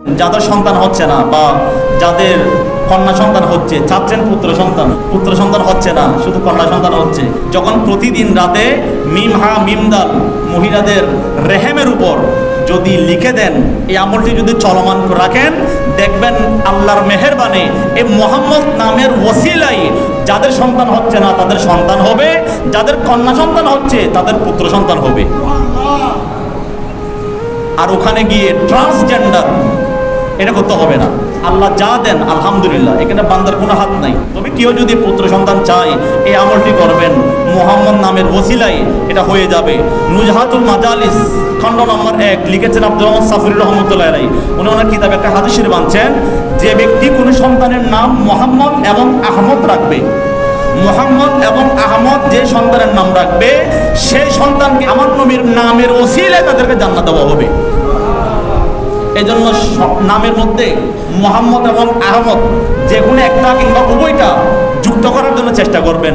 যাদের সন্তান হচ্ছে না বা যাদের কন্যা সন্তান হচ্ছে, চাচ্ছেন পুত্র সন্তান হচ্ছে না, শুধু কন্যা সন্তান হচ্ছে, যখন প্রতিদিন রাতে মিম হা মিম দাল মহিলাদের রেহেমের উপর যদি লিখে দেন, এই আমলটি যদি চলমান রাখেন, দেখবেন আল্লাহর মেহেরবানি এই মোহাম্মদ নামের ওসিলাই যাদের সন্তান হচ্ছে না তাদের সন্তান হবে, যাদের কন্যা সন্তান হচ্ছে তাদের পুত্র সন্তান হবে। আর ওখানে গিয়ে ট্রান্সজেন্ডার এটা করতে হবে না। আল্লাহ যা দেন আলহামদুলিল্লাহ, এখানে বান্দার কোনো হাত নাই। তবে কেউ যদি পুত্র সন্তান চায় এই আমলটি করবেন, মুহাম্মদ নামের ওসিলাই এটা হয়ে যাবে। নুজহাতুল মাজালিস খণ্ড নম্বর 1 লিখেছেন আব্দুর রহমান সাফরি রহমতুল্লাহ আলাইহি। উনি ওনার কিতাবে একটা হাদিস শরীফ আনছেন, যে ব্যক্তি কোনো সন্তানের নাম মুহাম্মদ এবং আহমদ রাখবে, মুহাম্মদ এবং আহমদ যে সন্তানের নাম রাখবে, সেই সন্তানকে আমার নবীর নামের ওসিলায় তাদেরকে জান্নাত দেওয়া হবে। এই জন্য নামের মধ্যে মুহাম্মদ এবং আহমদ যে কোনো একটা কিংবা উভয়টা যুক্ত করার জন্য চেষ্টা করবেন।